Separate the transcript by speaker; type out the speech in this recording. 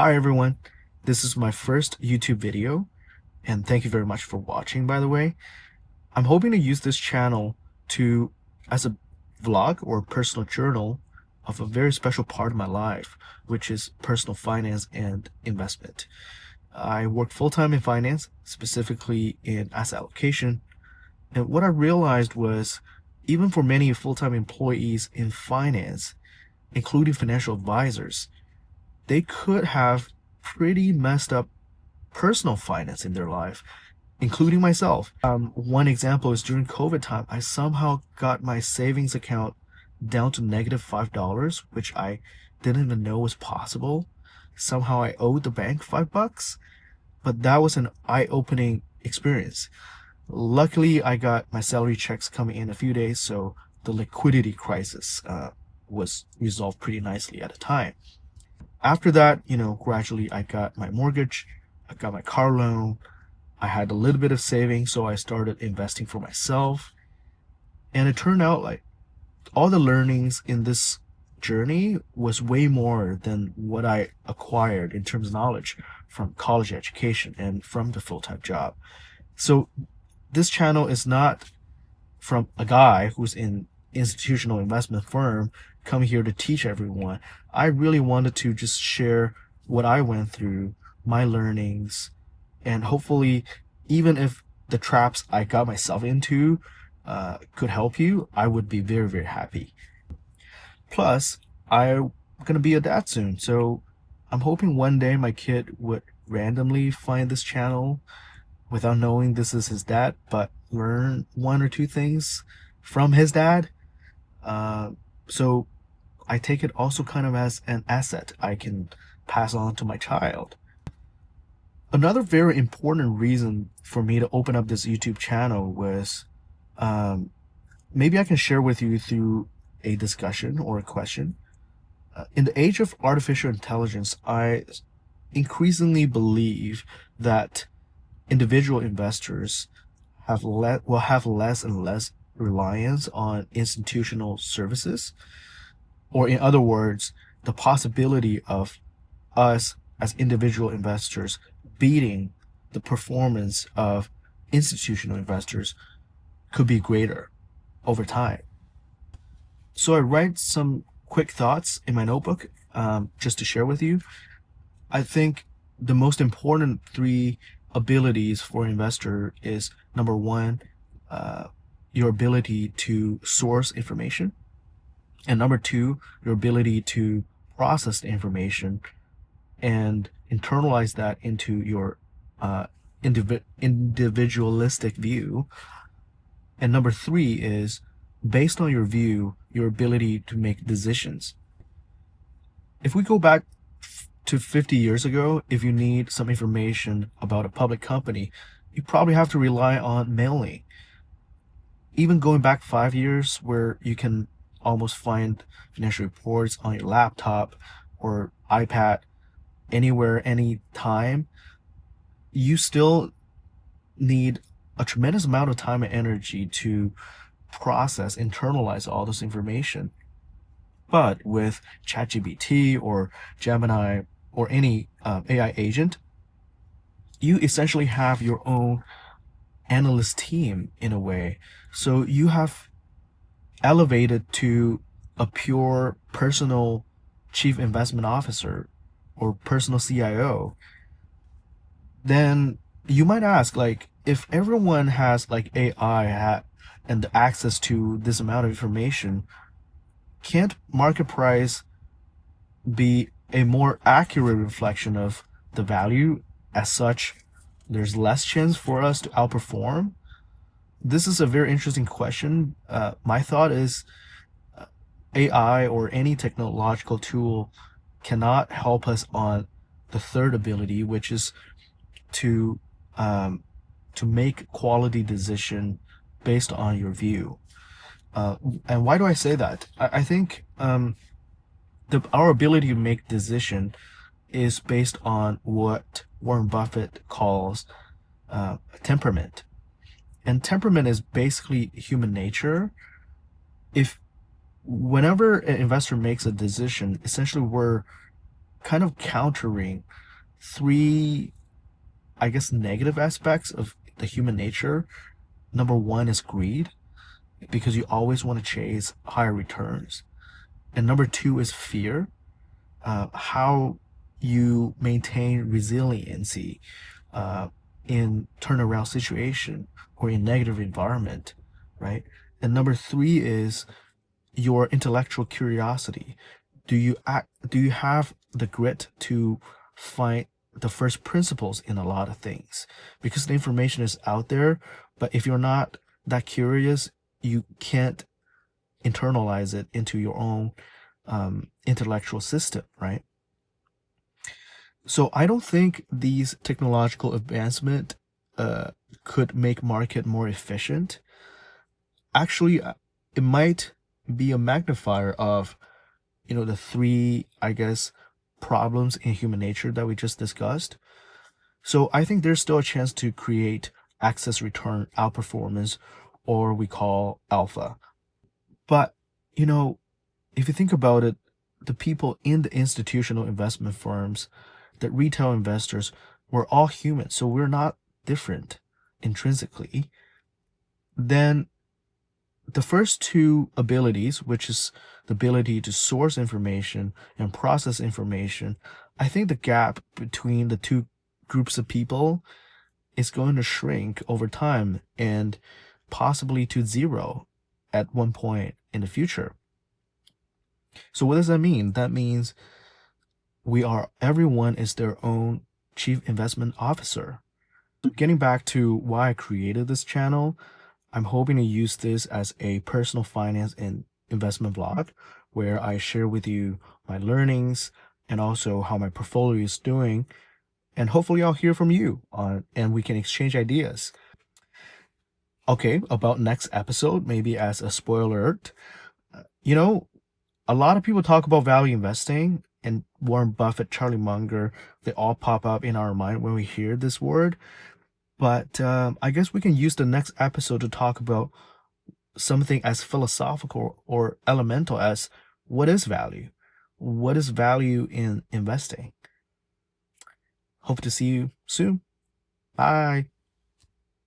Speaker 1: Hi everyone, this is my first YouTube video, and thank you very much for watching, by the way. I'm hoping to use this channel to as a vlog or personal journal of a very special part of my life, which is personal finance and investment. I work full-time in finance, specifically in asset allocation, and what I realized was even for many full-time employees in finance, including financial advisors, they could have pretty messed up personal finance in their life, including myself. One example is during COVID time, I somehow got my savings account down to -$5, which I didn't even know was possible. Somehow I owed the bank $5, but that was an eye-opening experience. Luckily, I got my salary checks coming in a few days, so the liquidity crisis was resolved pretty nicely at the time. After that, gradually I got my mortgage, I got my car loan, I had a little bit of savings, so I started investing for myself. And it turned out like all the learnings in this journey was way more than what I acquired in terms of knowledge from college education and from the full-time job. So this channel is not from a guy who's in institutional investment firm coming here to teach everyone. I really wanted to just share what I went through, my learnings, and hopefully, even if the traps I got myself into could help you, I would be very, very happy. Plus, I'm gonna be a dad soon, so I'm hoping one day my kid would randomly find this channel without knowing this is his dad, but learn one or two things from his dad. So I take it also kind of as an asset I can pass on to my child. Another very important reason for me to open up this YouTube channel was um, maybe I can share with you through a discussion or a question. In the age of artificial intelligence, I increasingly believe that individual investors will have less and less reliance on institutional services, or in other words, the possibility of us as individual investors beating the performance of institutional investors could be greater over time. So I write some quick thoughts in my notebook just to share with you. I think the most important three abilities for an investor is number one, your ability to source information, and number two, your ability to process the information and internalize that into your individualistic view. And number three is based on your view, your ability to make decisions. If we go back to 50 years ago, if you need some information about a public company, you probably have to rely on mailing. Even going back 5 years, where you can almost find financial reports on your laptop or iPad anywhere, anytime, you still need a tremendous amount of time and energy to process, internalize all this information. But with ChatGPT or Gemini or any AI agent, you essentially have your own analyst team in a way. So you have elevated to a pure personal chief investment officer or personal CIO. Then you might ask, like, if everyone has like AI and the access to this amount of information, can't market price be a more accurate reflection of the value? As such, there's less chance for us to outperform. This is a very interesting question. My thought is AI or any technological tool cannot help us on the third ability, which is to um, to make quality decision based on your view. And why do I say that? I think our ability to make decision is based on what Warren Buffett calls temperament. And temperament is basically human nature. If whenever an investor makes a decision, essentially we're kind of countering three, I guess, negative aspects of the human nature. Number one is greed, because you always want to chase higher returns. And number two is fear, how you maintain resiliency uh, in turnaround situation or in negative environment, right? And number three is your intellectual curiosity. Do you have the grit to find the first principles in a lot of things? Because the information is out there, but if you're not that curious, you can't internalize it into your own intellectual system, right? So I don't think these technological advancement uh, could make market more efficient. Actually, it might be a magnifier of, the three, I guess, problems in human nature that we just discussed. So I think there's still a chance to create excess return outperformance, or we call alpha. But, you know, if you think about it, the people in the institutional investment firms, the retail investors, we're all human, so we're not different intrinsically. Then the first two abilities, which is the ability to source information and process information, I think the gap between the two groups of people is going to shrink over time and possibly to zero at one point in the future. So what does that mean? That means everyone is their own chief investment officer. So getting back to why I created this channel, I'm hoping to use this as a personal finance and investment vlog where I share with you my learnings and also how my portfolio is doing. And hopefully I'll hear from you and we can exchange ideas. Okay, about next episode, maybe as a spoiler alert, you know, a lot of people talk about value investing, and Warren Buffett, Charlie Munger, they all pop up in our mind when we hear this word. But I guess we can use the next episode to talk about something as philosophical or elemental as what is value? What is value in investing? Hope to see you soon. Bye.